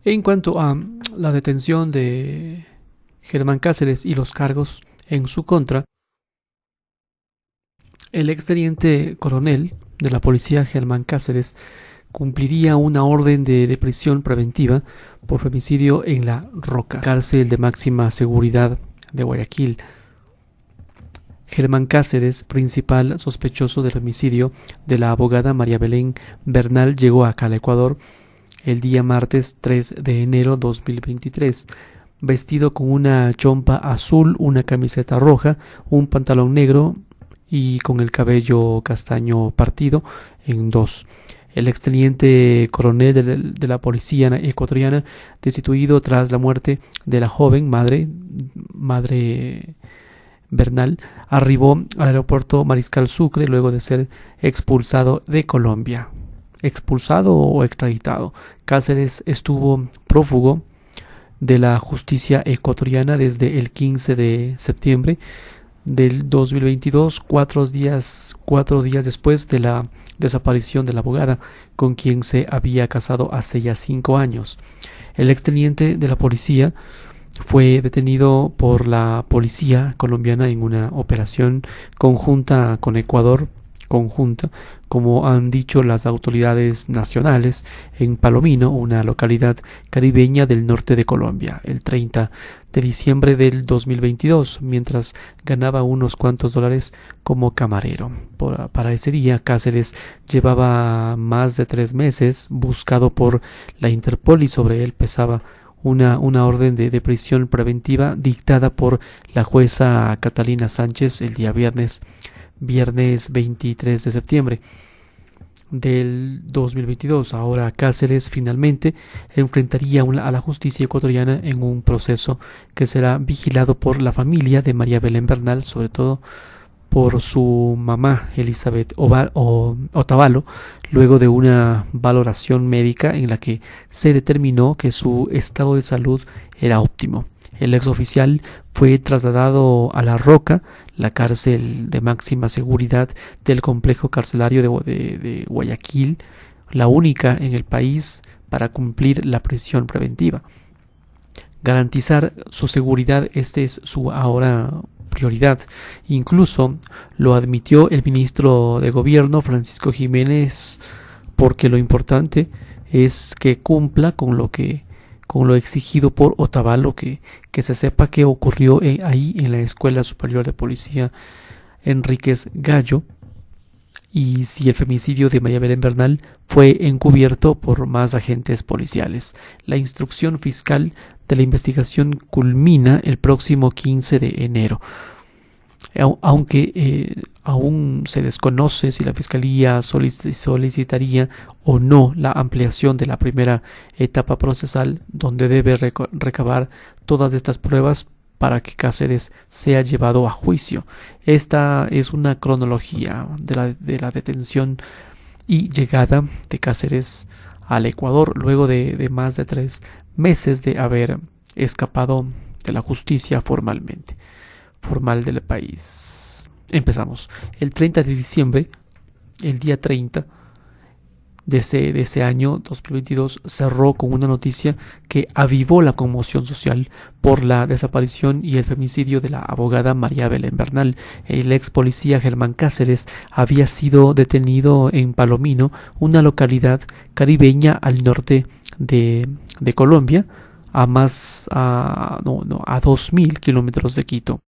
En cuanto a la detención de Germán Cáceres y los cargos en su contra, el exteniente coronel de la policía Germán Cáceres cumpliría una orden de prisión preventiva por femicidio en La Roca, cárcel de máxima seguridad de Guayaquil. Germán Cáceres, principal sospechoso del homicidio de la abogada María Belén Bernal, llegó acá al Ecuador el día martes 3 de enero 2023, vestido con una chompa azul, una camiseta roja, un pantalón negro y con el cabello castaño partido en dos. El exteniente coronel de la policía ecuatoriana, destituido tras la muerte de la joven madre Bernal, arribó al aeropuerto Mariscal Sucre luego de ser expulsado de Colombia. Expulsado o extraditado. Cáceres estuvo prófugo de la justicia ecuatoriana desde el 15 de septiembre del 2022, cuatro días después de la desaparición de la abogada con quien se había casado hace ya 5 años. El exteniente de la policía fue detenido por la policía colombiana en una operación conjunta con Ecuador, como han dicho las autoridades nacionales, en Palomino, una localidad caribeña del norte de Colombia, el 30 de diciembre del 2022, mientras ganaba unos cuantos dólares como camarero. Para ese día, Cáceres llevaba más de 3 meses buscado por la Interpol y sobre él pesaba una orden de prisión preventiva dictada por la jueza Catalina Sánchez el día viernes 23 de septiembre del 2022. Ahora Cáceres finalmente enfrentaría a la justicia ecuatoriana en un proceso que será vigilado por la familia de María Belén Bernal, sobre todo por su mamá Elizabeth Otavalo, luego de una valoración médica en la que se determinó que su estado de salud era óptimo. El exoficial fue trasladado a La Roca, la cárcel de máxima seguridad del complejo carcelario de Guayaquil, la única en el país para cumplir la prisión preventiva. Garantizar su seguridad, este es su ahora prioridad. Incluso lo admitió el ministro de Gobierno, Francisco Jiménez, porque lo importante es que cumpla con lo exigido por Otavalo, que se sepa qué ocurrió ahí en la Escuela Superior de Policía Enríquez Gallo, y si el femicidio de María Belén Bernal fue encubierto por más agentes policiales. La instrucción fiscal de la investigación culmina el próximo 15 de enero. Aunque aún se desconoce si la Fiscalía solicitaría o no la ampliación de la primera etapa procesal, donde debe recabar todas estas pruebas para que Cáceres sea llevado a juicio. Esta es una cronología de la detención y llegada de Cáceres al Ecuador luego de más de 3 meses de haber escapado de la justicia formal del país. Empezamos. El 30 de diciembre, el día 30 de ese año 2022, cerró con una noticia que avivó la conmoción social por la desaparición y el femicidio de la abogada María Belén Bernal. El ex policía Germán Cáceres había sido detenido en Palomino, una localidad caribeña al norte de Colombia, a 2.000 kilómetros de Quito.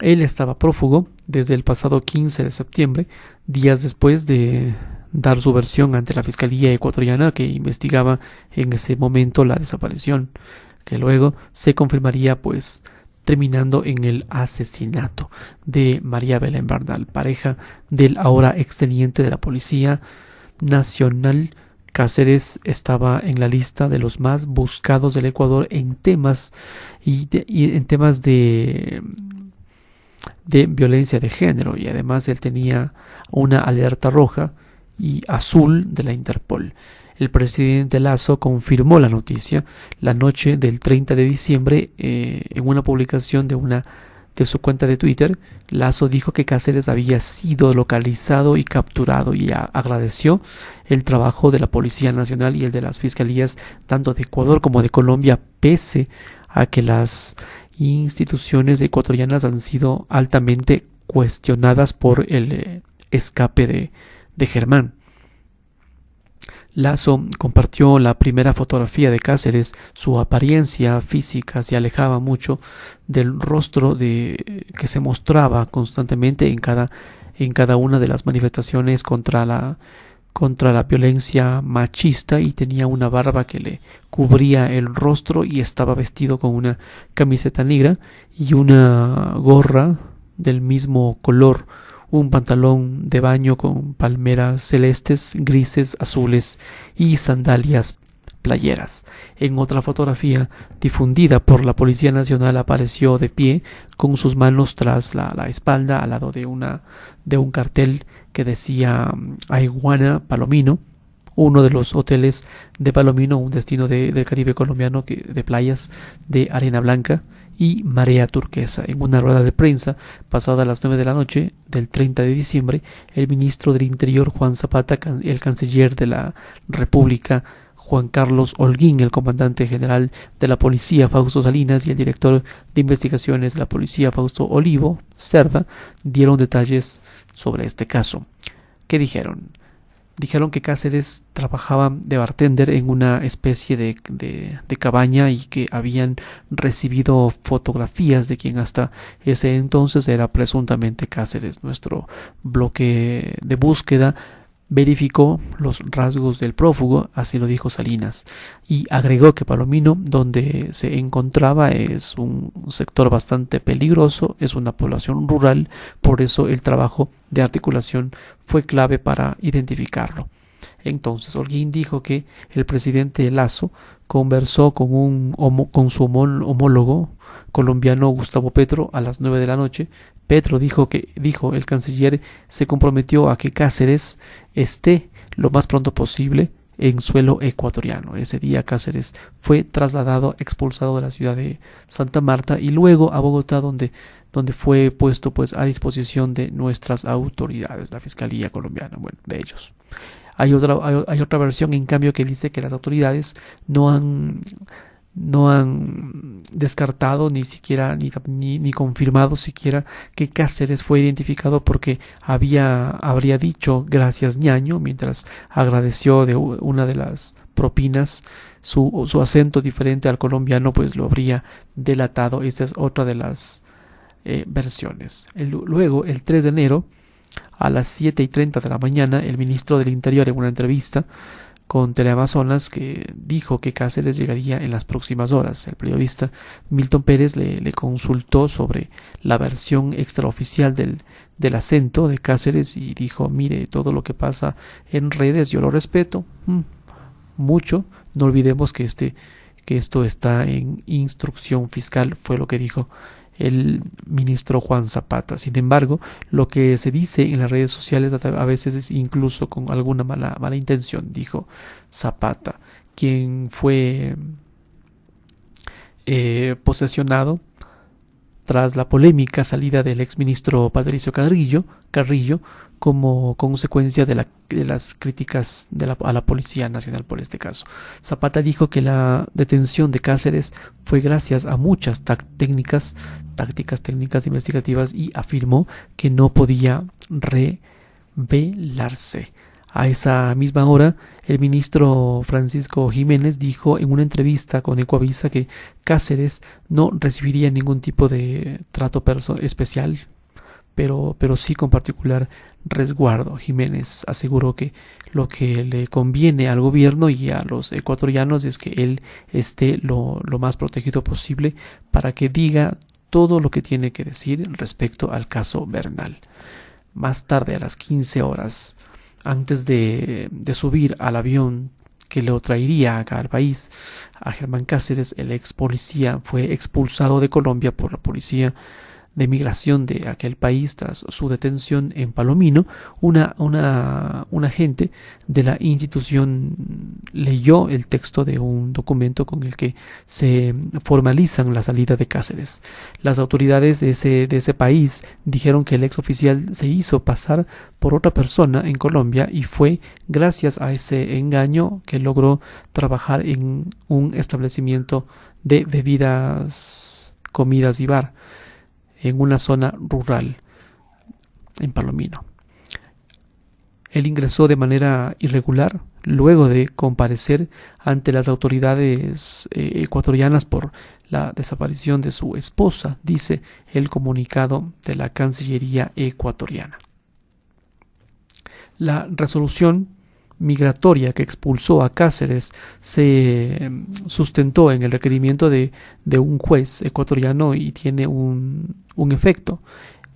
Él estaba prófugo desde el pasado 15 de septiembre, días después de dar su versión ante la Fiscalía ecuatoriana que investigaba en ese momento la desaparición, que luego se confirmaría terminando en el asesinato de María Belén Bernal, pareja del ahora exteniente de la Policía Nacional. Cáceres estaba en la lista de los más buscados del Ecuador en temas de violencia de género, y además él tenía una alerta roja y azul de la Interpol. El presidente Lasso confirmó la noticia la noche del 30 de diciembre en una publicación de de su cuenta de Twitter, Lasso dijo que Cáceres había sido localizado y capturado y agradeció el trabajo de la Policía Nacional y el de las fiscalías tanto de Ecuador como de Colombia, pese a que las instituciones ecuatorianas han sido altamente cuestionadas por el escape de Germán. Lasso compartió la primera fotografía de Cáceres. Su apariencia física se alejaba mucho del rostro que se mostraba constantemente en cada una de las manifestaciones contra la violencia machista, y tenía una barba que le cubría el rostro y estaba vestido con una camiseta negra y una gorra del mismo color, un pantalón de baño con palmeras celestes, grises, azules y sandalias playeras. En otra fotografía difundida por la Policía Nacional apareció de pie con sus manos tras la espalda al lado de un cartel que decía Aiguana Palomino, uno de los hoteles de Palomino, un destino del Caribe colombiano de playas de arena blanca y marea turquesa. En una rueda de prensa pasada las 9 de la noche del 30 de diciembre, el ministro del Interior Juan Zapata, el canciller de la República Juan Carlos Holguín, el comandante general de la policía Fausto Salinas y el director de investigaciones de la policía Fausto Olivo Cerda dieron detalles sobre este caso. ¿Qué dijeron? Dijeron que Cáceres trabajaba de bartender en una especie de cabaña y que habían recibido fotografías de quien hasta ese entonces era presuntamente Cáceres. Nuestro bloque de búsqueda verificó los rasgos del prófugo, así lo dijo Salinas, y agregó que Palomino, donde se encontraba, es un sector bastante peligroso, es una población rural, por eso el trabajo de articulación fue clave para identificarlo. Entonces Holguín dijo que el presidente Lasso conversó con su homólogo colombiano Gustavo Petro a las 9 de la noche. Petro dijo el canciller se comprometió a que Cáceres esté lo más pronto posible en suelo ecuatoriano. Ese día Cáceres fue expulsado de la ciudad de Santa Marta y luego a Bogotá, donde fue puesto a disposición de nuestras autoridades, la Fiscalía colombiana, de ellos. Hay otra versión, en cambio, que dice que las autoridades no han descartado ni siquiera ni confirmado siquiera que Cáceres fue identificado, porque habría dicho gracias ñaño mientras agradeció de una de las propinas. Su acento diferente al colombiano pues lo habría delatado. Esta es otra de las versiones. Luego, el 3 de enero a las 7:30 de la mañana, el ministro del Interior, en una entrevista con Teleamazonas, que dijo que Cáceres llegaría en las próximas horas. El periodista Milton Pérez le consultó sobre la versión extraoficial del acento de Cáceres y dijo: mire, todo lo que pasa en redes yo lo respeto mucho, no olvidemos que esto está en instrucción fiscal, fue lo que dijo el ministro Juan Zapata. Sin embargo, lo que se dice en las redes sociales a veces es incluso con alguna mala intención, dijo Zapata, quien fue posesionado tras la polémica salida del exministro Patricio Carrillo como consecuencia de las críticas a la Policía Nacional por este caso. Zapata dijo que la detención de Cáceres fue gracias a muchas tácticas investigativas y afirmó que no podía revelarse. A esa misma hora, el ministro Francisco Jiménez dijo en una entrevista con Ecoavisa que Cáceres no recibiría ningún tipo de trato especial, pero sí con particular resguardo. Jiménez aseguró que lo que le conviene al gobierno y a los ecuatorianos es que él esté lo más protegido posible para que diga todo lo que tiene que decir respecto al caso Bernal. Más tarde, a las 15 horas, antes de subir al avión que lo traería acá al país, a Germán Cáceres, el ex policía, fue expulsado de Colombia por la Policía migración de aquel país tras su detención en Palomino, un agente de la institución leyó el texto de un documento con el que se formalizan la salida de Cáceres. Las autoridades de ese país dijeron que el ex oficial se hizo pasar por otra persona en Colombia y fue gracias a ese engaño que logró trabajar en un establecimiento de bebidas, comidas y bar en una zona rural en Palomino. Él ingresó de manera irregular luego de comparecer ante las autoridades ecuatorianas por la desaparición de su esposa, dice el comunicado de la Cancillería ecuatoriana. La resolución migratoria que expulsó a Cáceres se sustentó en el requerimiento de un juez ecuatoriano y tiene un efecto.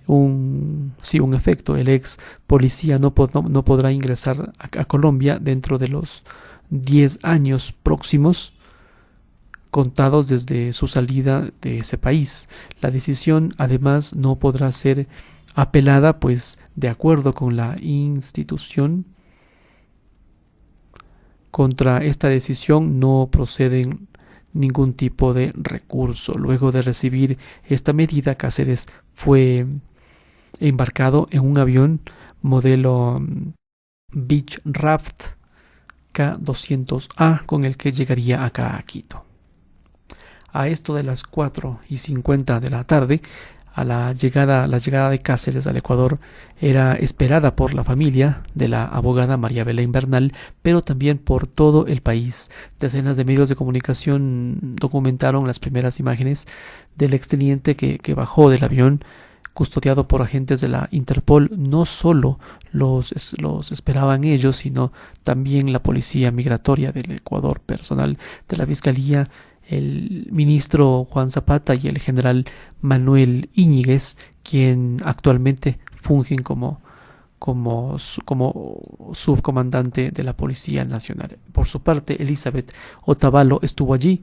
Un efecto. El ex policía no podrá ingresar a Colombia dentro de los 10 años próximos contados desde su salida de ese país. La decisión además no podrá ser apelada, pues de acuerdo con la institución, contra esta decisión no proceden ningún tipo de recurso. Luego de recibir esta medida, Cáceres fue embarcado en un avión modelo Beech Raft K200A con el que llegaría acá a Quito. A esto de las 4:50 de la tarde, la llegada de Cáceres al Ecuador era esperada por la familia de la abogada María Belén Bernal, pero también por todo el país. Decenas de medios de comunicación documentaron las primeras imágenes del exteniente que bajó del avión, custodiado por agentes de la Interpol. No solo los esperaban ellos, sino también la policía migratoria del Ecuador, personal de la Fiscalía, el ministro Juan Zapata y el general Manuel Íñiguez, quien actualmente fungen como subcomandante de la Policía Nacional. Por su parte, Elizabeth Otavalo estuvo allí,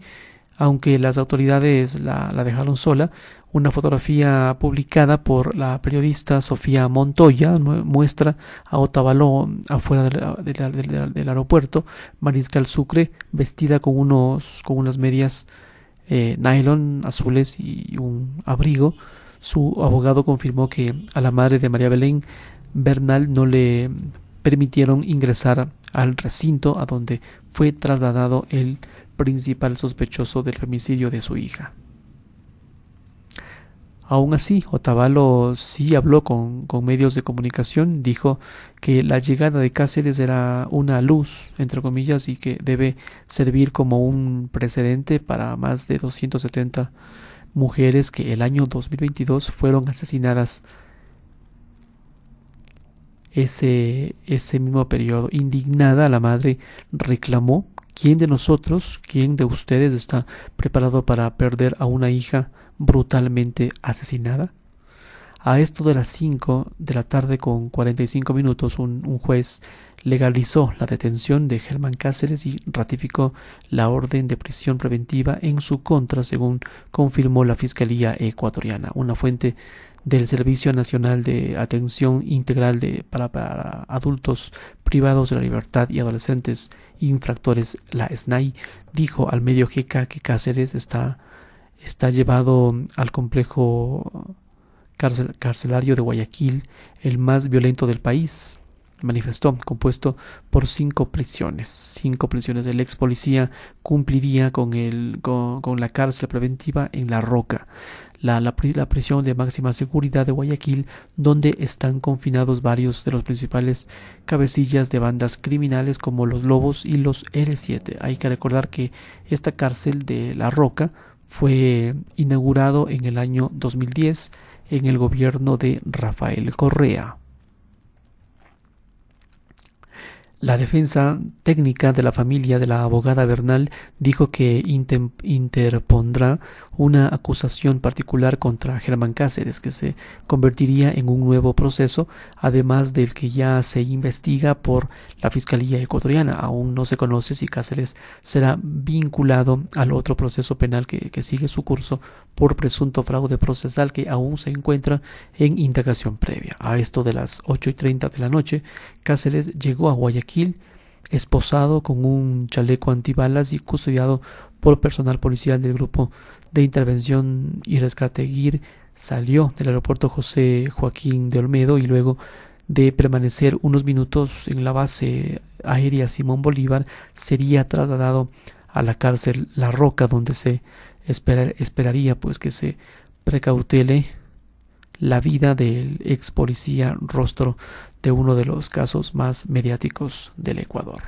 aunque las autoridades la dejaron sola. Una fotografía publicada por la periodista Sofía Montoya muestra a Otavalo afuera del aeropuerto Mariscal Sucre, vestida con unas medias nylon azules y un abrigo. Su abogado confirmó que a la madre de María Belén Bernal no le permitieron ingresar al recinto a donde fue trasladado el principal sospechoso del femicidio de su hija. Aún así, Otavalo sí habló con medios de comunicación, dijo que la llegada de Cáceres era una luz, entre comillas, y que debe servir como un precedente para más de 270 mujeres que el año 2022 fueron asesinadas ese mismo periodo. Indignada, la madre reclamó: ¿quién de nosotros, quién de ustedes está preparado para perder a una hija brutalmente asesinada? A esto de las 5 de la tarde con 45 minutos, un juez legalizó la detención de Germán Cáceres y ratificó la orden de prisión preventiva en su contra, según confirmó la Fiscalía ecuatoriana. Una fuente del Servicio Nacional de Atención Integral para Adultos Privados de la Libertad y Adolescentes Infractores, la SNAI, dijo al medio GK que Cáceres está llevado al complejo carcelario de Guayaquil, el más violento del país. Manifestó, compuesto por 5 prisiones. El ex policía cumpliría con la cárcel preventiva en La Roca, la prisión de máxima seguridad de Guayaquil, donde están confinados varios de los principales cabecillas de bandas criminales como los Lobos y los R7. Hay que recordar que esta cárcel de La Roca fue inaugurado en el año 2010 en el gobierno de Rafael Correa. La defensa técnica de la familia de la abogada Bernal dijo que interpondrá una acusación particular contra Germán Cáceres, que se convertiría en un nuevo proceso, además del que ya se investiga por la Fiscalía ecuatoriana. Aún no se conoce si Cáceres será vinculado al otro proceso penal que sigue su curso por presunto fraude procesal, que aún se encuentra en indagación previa. A esto de las 8:30 de la noche, Cáceres llegó a Guayaquil esposado con un chaleco antibalas y custodiado por personal policial del Grupo de Intervención y Rescate GIR. Salió del aeropuerto José Joaquín de Olmedo y luego de permanecer unos minutos en la base aérea Simón Bolívar, sería trasladado a la cárcel La Roca, donde se esperaría pues que se precautele la vida del ex policía, rostro de uno de los casos más mediáticos del Ecuador.